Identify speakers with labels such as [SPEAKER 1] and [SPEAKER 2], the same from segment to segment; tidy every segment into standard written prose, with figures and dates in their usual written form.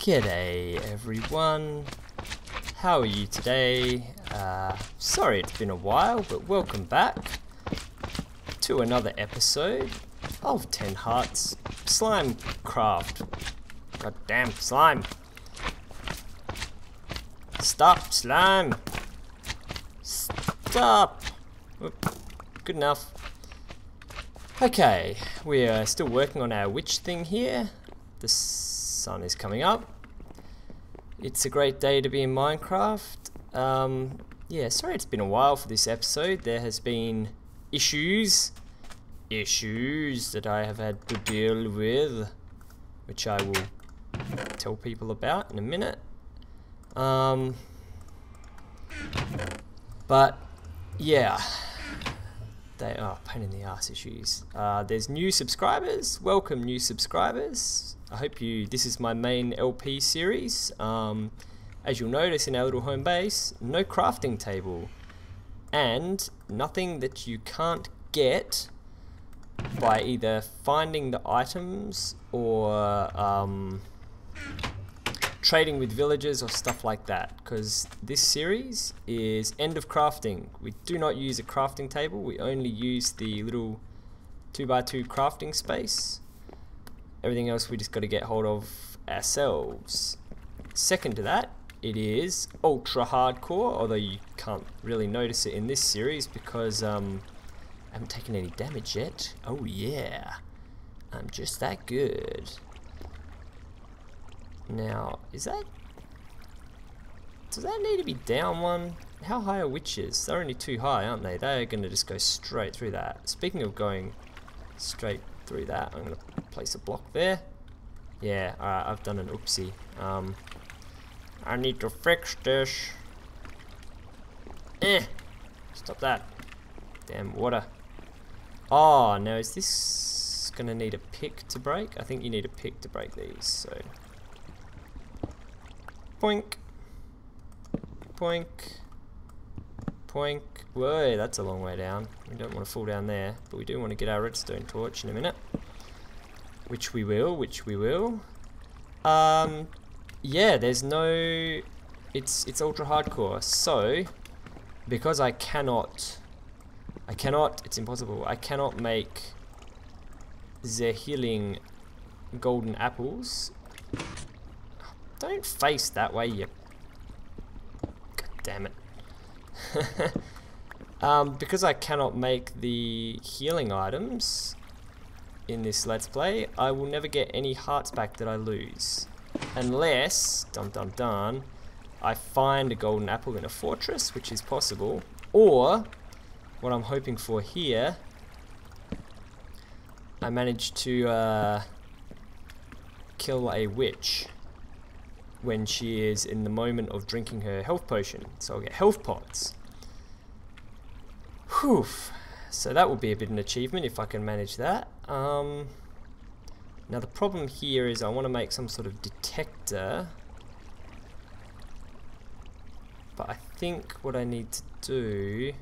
[SPEAKER 1] G'day everyone, how are you today? Sorry it's been a while, but welcome back to another episode of 10 Hearts Slime Craft. God damn slime. Stop slime. Stop. Oop, good enough. Okay, we are still working on our witch thing here. The sun is coming up. It's a great day to be in Minecraft. Yeah, sorry it's been a while for this episode. There has been issues that I have had to deal with, which I will tell people about in a minute. But yeah, they are pain in the ass issues. There's new subscribers. Welcome new subscribers. I hope this is my main LP series. As you'll notice in our little home base, no crafting table and nothing that you can't get by either finding the items or trading with villagers or stuff like that, because this series is end of crafting. We do not use a crafting table, we only use the little 2x2 crafting space. Everything else we just got to get hold of ourselves. Second to that, it is ultra hardcore, although you can't really notice it in this series because I haven't taken any damage yet. Oh yeah, I'm just that good. Now, does that need to be down one? How high are witches? They're only too high, aren't they? They're going to just go straight through that. Speaking of going straight through that, I'm going to place a block there. Yeah, alright, I've done an oopsie. I need to fix this. Stop that. Damn water. Oh, now is this going to need a pick to break? I think you need a pick to break these, so... Poink. Poink. Poink. Whoa, that's a long way down. We don't want to fall down there, but we do want to get our redstone torch in a minute. Which we will. Yeah, there's no... It's ultra hardcore, so... Because it's impossible. I cannot make the healing golden apples. Don't face that way, you... God damn it. Because I cannot make the healing items in this Let's Play, I will never get any hearts back that I lose. Unless, I find a golden apple in a fortress, which is possible. Or, what I'm hoping for here, I managed to kill a witch when she is in the moment of drinking her health potion. So I'll get health pots. Whew. So that would be a bit of an achievement if I can manage that. Now the problem here is I want to make some sort of detector. But I think what I need to do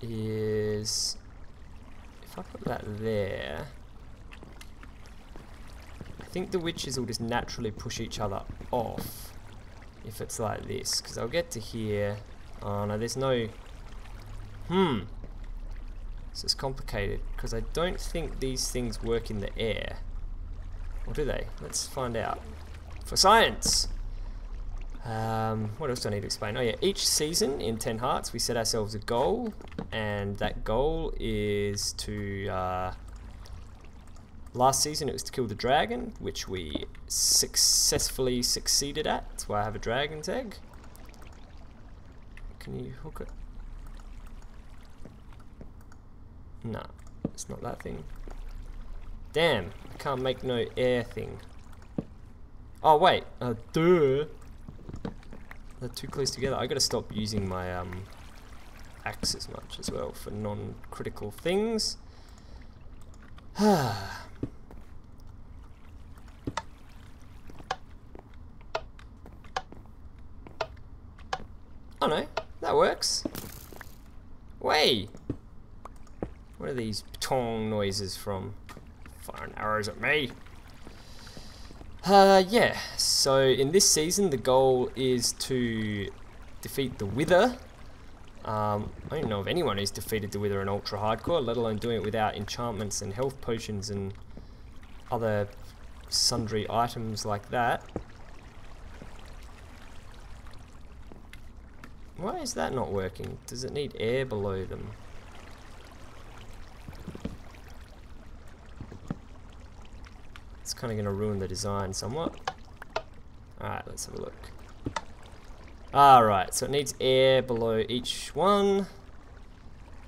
[SPEAKER 1] is, if I put that there, I think the witches will just naturally push each other off if it's like this, because I'll get to here. Oh no, there's no... This is complicated, because I don't think these things work in the air. Or do they? Let's find out. For science! What else do I need to explain? Oh yeah, each season in 10 Hearts we set ourselves a goal, and that goal is to... Last season it was to kill the dragon, which we successfully succeeded at. That's why I have a dragon's egg. Can you hook it? No, it's not that thing. Damn, I can't make no air thing. Oh wait, duh. They're too close together. I gotta stop using my axe as much as well for non-critical things. Oh no, that works. Way! What are these tong noises from? Firing arrows at me. Yeah, so in this season the goal is to defeat the Wither. I don't know of anyone who's defeated the Wither in Ultra Hardcore, let alone doing it without enchantments and health potions and other sundry items like that. Why is that not working? Does it need air below them? It's kind of going to ruin the design somewhat. Alright, let's have a look. Alright, so it needs air below each one,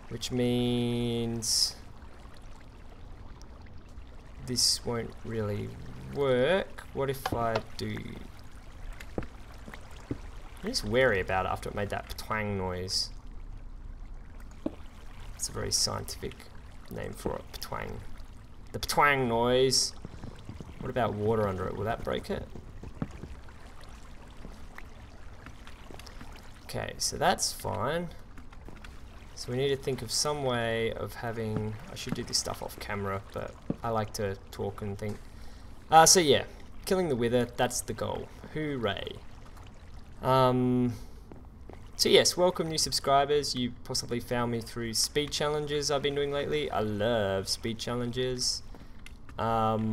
[SPEAKER 1] which means this won't really work. What if I do... I'm just wary about it after it made that twang noise. It's a very scientific name for it, twang. The twang noise. What about water under it? Will that break it? Okay, so that's fine. So we need to think of some way of having... I should do this stuff off camera, but I like to talk and think. So yeah, killing the Wither, that's the goal. Hooray. So yes, welcome new subscribers. You possibly found me through speed challenges I've been doing lately. I love speed challenges. Or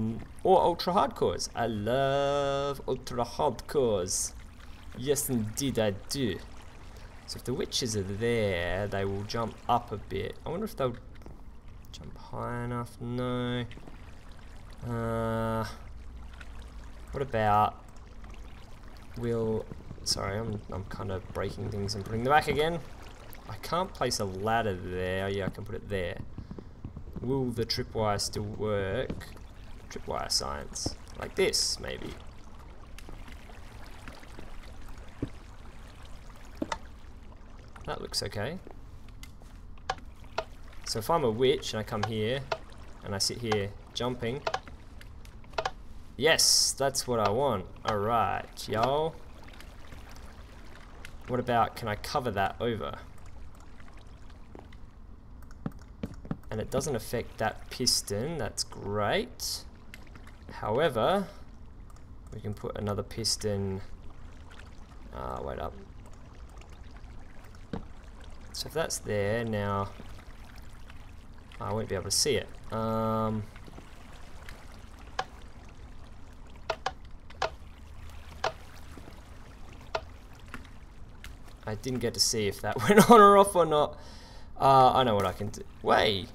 [SPEAKER 1] ultra hardcores. I love ultra hardcores. Yes indeed I do. So if the witches are there, they will jump up a bit. I wonder if they'll jump high enough. No. What about... Sorry, I'm kind of breaking things and putting them back again. I can't place a ladder there. Oh, yeah, I can put it there. Will the tripwire still work? Tripwire science. Like this, maybe. That looks okay. So if I'm a witch and I come here and I sit here jumping. Yes, that's what I want. Alright, y'all. What about, can I cover that over? And it doesn't affect that piston, that's great. However, we can put another piston, wait up. So if that's there, now I won't be able to see it. I didn't get to see if that went on or off or not. I know what I can do. Wait.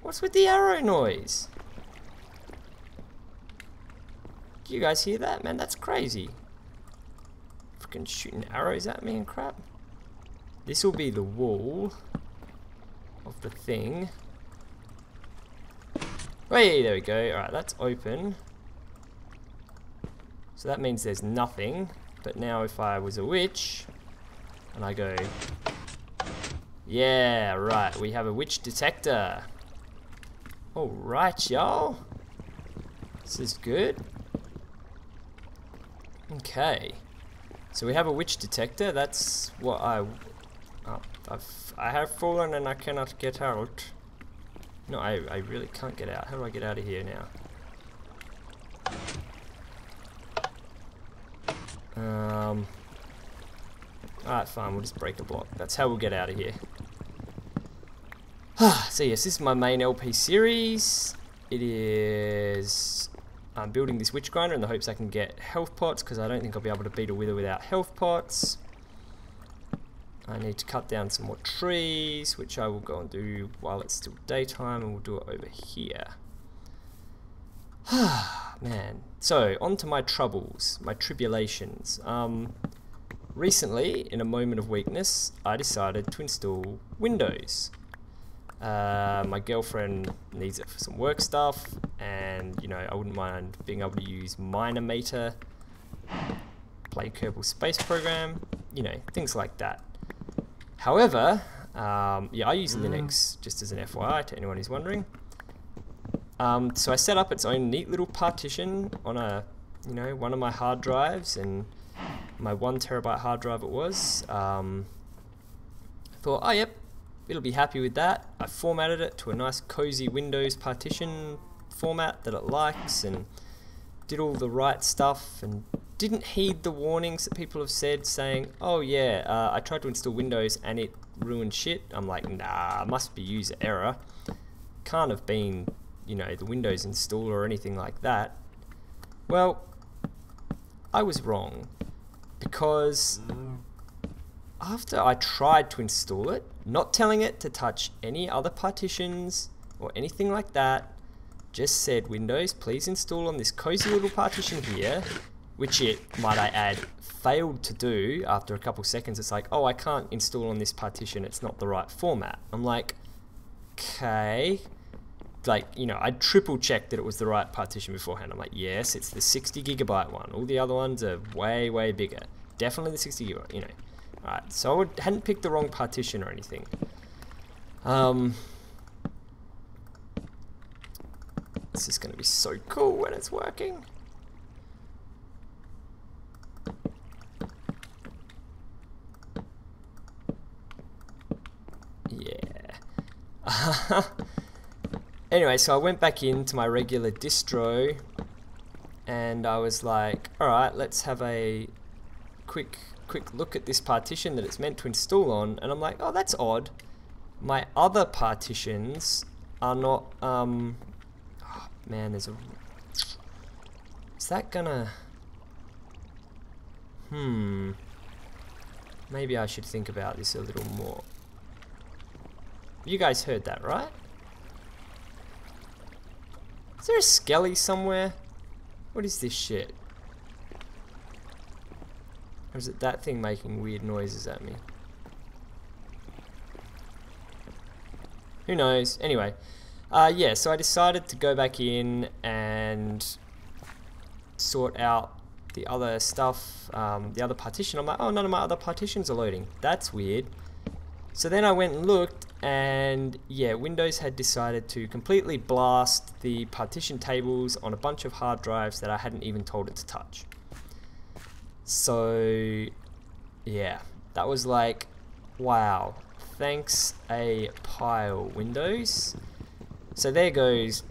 [SPEAKER 1] What's with the arrow noise? Do you guys hear that? Man, that's crazy. Freaking shooting arrows at me and crap. This will be the wall of the thing. Wait, there we go. Alright, that's open. So that means there's nothing. But now if I was a witch, and I go, yeah, right, we have a witch detector. Alright, y'all. This is good. Okay. So we have a witch detector, that's what I have fallen and I cannot get out. No, I really can't get out. How do I get out of here now? Alright, fine, we'll just break a block. That's how we'll get out of here. So yes, this is my main LP series. It is... I'm building this witch grinder in the hopes I can get health pots, because I don't think I'll be able to beat a Wither without health pots. I need to cut down some more trees, which I will go and do while it's still daytime, and we'll do it over here. Man. So, on to my troubles, my tribulations. Recently, in a moment of weakness, I decided to install Windows. My girlfriend needs it for some work stuff, and you know, I wouldn't mind being able to use Minimator, play Kerbal Space Program, you know, things like that. However, yeah, I use Linux, just as an FYI to anyone who's wondering. So I set up its own neat little partition on a, you know, one of my hard drives, and my 1 terabyte hard drive it was. I thought, oh yep, it'll be happy with that. I formatted it to a nice cozy Windows partition format that it likes and did all the right stuff and didn't heed the warnings that people have said saying, oh yeah, I tried to install Windows and it ruined shit. I'm like, nah, must be user error. Can't have been, you know, the Windows installer or anything like that. Well, I was wrong, because after I tried to install it, not telling it to touch any other partitions or anything like that, just said, Windows, please install on this cozy little partition here, which it, might I add, failed to do. After a couple seconds, it's like, oh, I can't install on this partition, it's not the right format. I'm like, okay. Like, you know, I triple checked that it was the right partition beforehand. I'm like, yes, it's the 60 gigabyte one. All the other ones are way, way bigger. Definitely the 60 gigabyte, you know. Alright, so I hadn't picked the wrong partition or anything. This is going to be so cool when it's working. Yeah. Anyway, so I went back into my regular distro and I was like, alright, let's have a quick look at this partition that it's meant to install on. And I'm like, oh, that's odd. My other partitions are not, oh, man, there's a, is that gonna, maybe I should think about this a little more. You guys heard that, right? Is there a skelly somewhere? What is this shit? Or is it that thing making weird noises at me? Who knows? Anyway, yeah, so I decided to go back in and sort out the other stuff, the other partition. I'm like, oh, none of my other partitions are loading. That's weird. So then I went and looked, and yeah, Windows had decided to completely blast the partition tables on a bunch of hard drives that I hadn't even told it to touch. So yeah, that was like, wow, thanks a pile, Windows. So there goes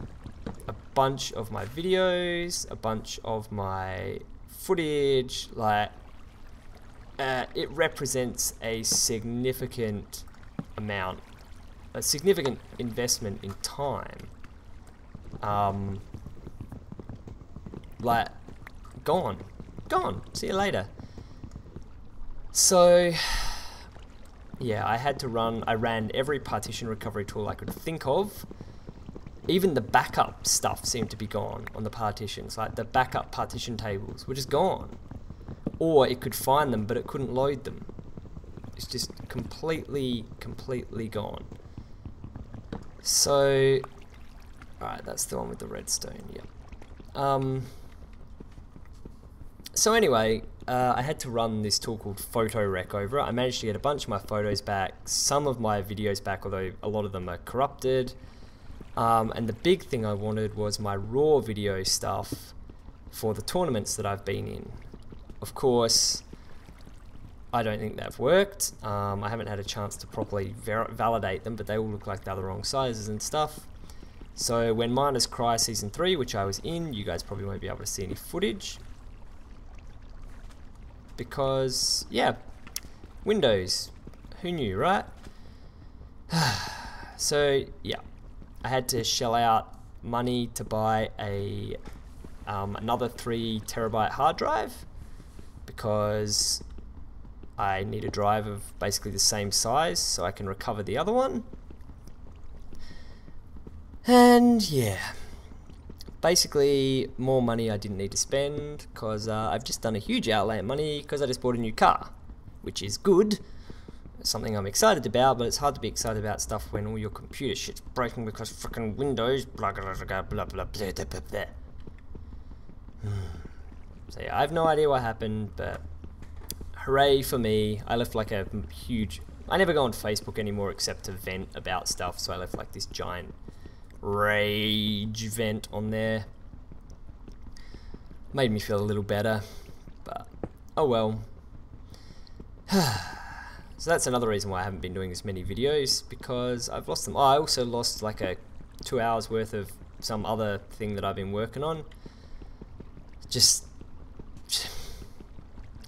[SPEAKER 1] a bunch of my videos, a bunch of my footage, like it represents a significant amount, a significant investment in time. Like, gone, see you later. So yeah, I ran every partition recovery tool I could think of. Even the backup stuff seemed to be gone on the partitions, like the backup partition tables were just gone. Or it could find them, but it couldn't load them. It's just completely gone. So, alright, that's the one with the redstone, yeah. So anyway, I had to run this tool called PhotoRec over it. I managed to get a bunch of my photos back, some of my videos back, although a lot of them are corrupted. And the big thing I wanted was my raw video stuff for the tournaments that I've been in. Of course, I don't think they've worked. I haven't had a chance to properly validate them, but they all look like they're the wrong sizes and stuff. So when Miners Cry Season 3, which I was in, you guys probably won't be able to see any footage. Because, yeah, Windows. Who knew, right? So, yeah. I had to shell out money to buy a another 3 terabyte hard drive, because I need a drive of basically the same size so I can recover the other one. And yeah, basically more money I didn't need to spend, because I've just done a huge outlay of money because I just bought a new car, which is good. Something I'm excited about, but it's hard to be excited about stuff when all your computer shit's breaking because frickin' Windows blah blah blah blah blah blah blah blah. So yeah, I have no idea what happened, but hooray for me. I left like a huge, I never go on Facebook anymore except to vent about stuff, so I left like this giant rage vent on there. Made me feel a little better, but oh well. So that's another reason why I haven't been doing as many videos, because I've lost them. Oh, I also lost like a 2 hours worth of some other thing that I've been working on. Just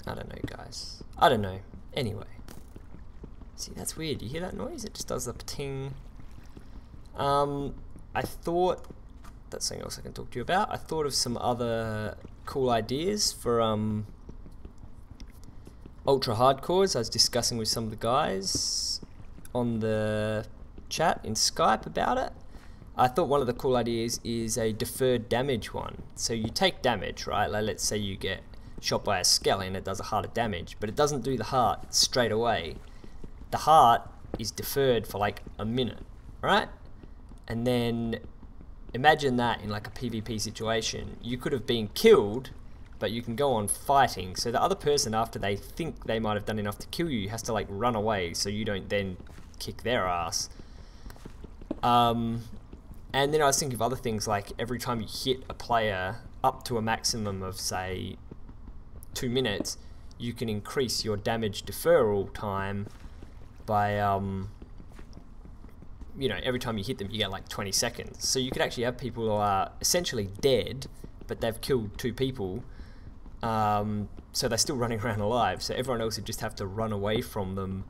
[SPEAKER 1] I don't know, guys. I don't know. Anyway. See, that's weird. You hear that noise? It just does the ting. I thought that's something else I can talk to you about. I thought of some other cool ideas for ultra hardcores. I was discussing with some of the guys on the chat in Skype about it. I thought one of the cool ideas is a deferred damage one. So you take damage, right? Like, let's say you get shot by a skelly and it does a heart of damage, but it doesn't do the heart straight away. The heart is deferred for like a minute, right? And then imagine that in like a PvP situation. You could have been killed, but you can go on fighting. So the other person, after they think they might have done enough to kill you, has to like run away so you don't then kick their ass. And then I was thinking of other things, like every time you hit a player up to a maximum of, say, 2 minutes, you can increase your damage deferral time by, you know, every time you hit them, you get like 20 seconds. So you could actually have people who are essentially dead, but they've killed 2 people, so they're still running around alive. So everyone else would just have to run away from them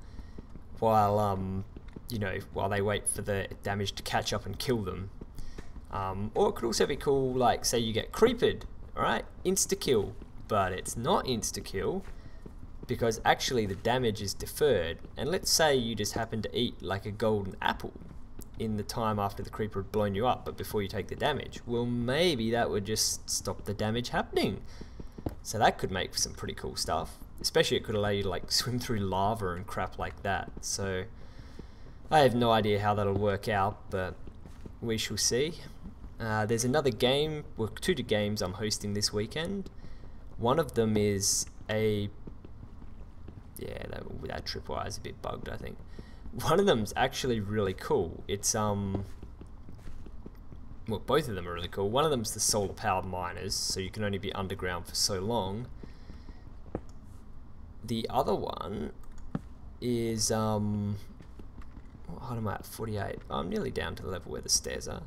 [SPEAKER 1] while, you know, while they wait for the damage to catch up and kill them. Or it could also be cool, like, say you get creeped, alright? Insta-kill. But it's not insta-kill, because actually the damage is deferred. And let's say you just happen to eat like a golden apple in the time after the creeper had blown you up, but before you take the damage. Well, maybe that would just stop the damage happening. So that could make for some pretty cool stuff. Especially it could allow you to like swim through lava and crap like that. So I have no idea how that'll work out, but we shall see. There's another game, well, 2 games I'm hosting this weekend. One of them is a, yeah, that tripwire is a bit bugged, I think. One of them's actually really cool. It's well, both of them are really cool. One of them's the solar powered miners, so you can only be underground for so long. The other one is what height am I at? 48. I'm nearly down to the level where the stairs are.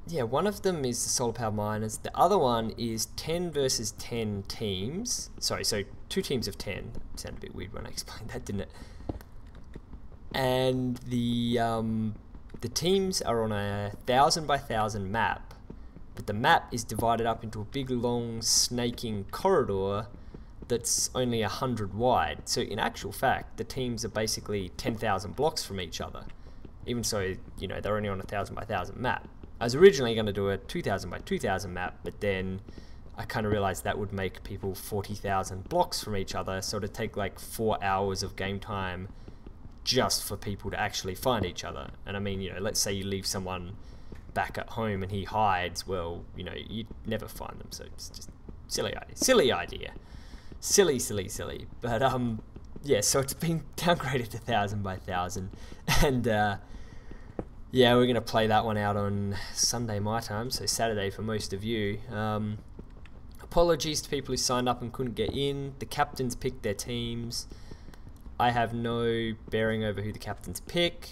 [SPEAKER 1] Yeah, one of them is the solar power miners. The other one is 10 versus 10 teams. Sorry, so 2 teams of 10. That sounded a bit weird when I explained that, didn't it? And the teams are on a 1,000 by 1,000 map, but the map is divided up into a big long snaking corridor that's only 100 wide. So in actual fact, the teams are basically 10,000 blocks from each other. Even so, you know, they're only on a 1,000 by 1,000 map. I was originally going to do a 2,000 by 2,000 map, but then I kind of realized that would make people 40,000 blocks from each other, so it'd take like 4 hours of game time just for people to actually find each other. And I mean, you know, let's say you leave someone back at home and he hides, well, you know, you'd never find them, so it's just silly idea. Silly. But yeah, so it's been downgraded to 1,000 by 1,000, and yeah, we're going to play that one out on Sunday my time, so Saturday for most of you. Apologies to people who signed up and couldn't get in. The captains picked their teams. I have no bearing over who the captains pick.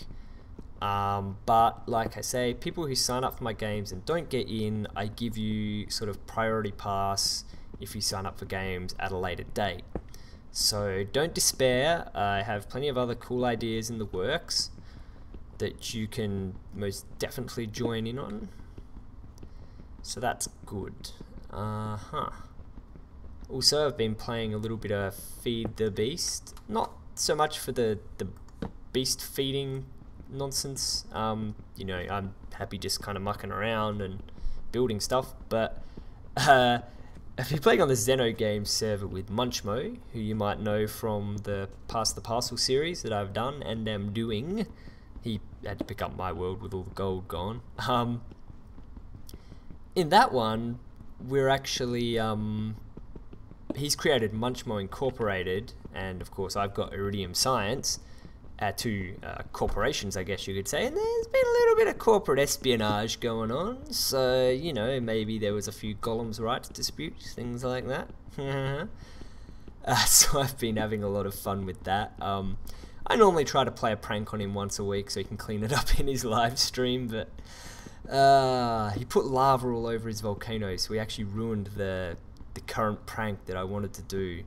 [SPEAKER 1] But like I say, people who sign up for my games and don't get in, I give you sort of priority pass if you sign up for games at a later date. So don't despair. I have plenty of other cool ideas in the works that you can most definitely join in on. So that's good. Also, I've been playing a little bit of Feed the Beast. Not so much for the beast feeding nonsense. You know, I'm happy just kind of mucking around and building stuff, but I've been playing on the Zeno Games server with Munchmo, who you might know from the Pass the Parcel series that I've done and am doing. He had to pick up my world with all the gold gone. In that one, we're actually, he's created Munchmo Incorporated, and of course I've got Iridium Science, 2 corporations, I guess you could say, and there's been a little bit of corporate espionage going on, so, you know, maybe there was a few Golems' rights disputes, things like that. So I've been having a lot of fun with that. I normally try to play a prank on him once a week so he can clean it up in his live stream, but he put lava all over his volcano, so he actually ruined the current prank that I wanted to do.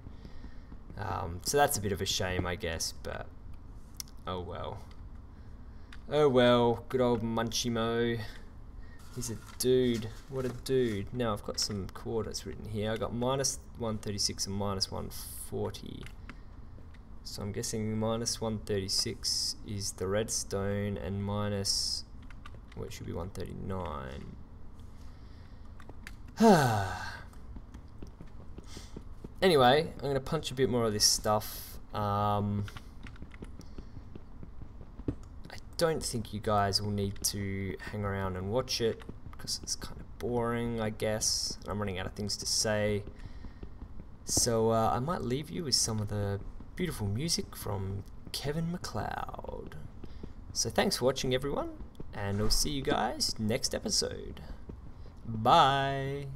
[SPEAKER 1] So that's a bit of a shame, I guess, but oh well. Oh well, good old Munchie-Mo. He's a dude. What a dude. Now I've got some coordinates written here. I got minus 136 and minus 140. So I'm guessing minus 136 is the redstone and minus, well, it should be 139. Anyway, I'm going to punch a bit more of this stuff. I don't think you guys will need to hang around and watch it because it's kind of boring, I guess. I'm running out of things to say. So I might leave you with some of the beautiful music from Kevin Macleod. So thanks for watching, everyone, and I'll see you guys next episode. Bye.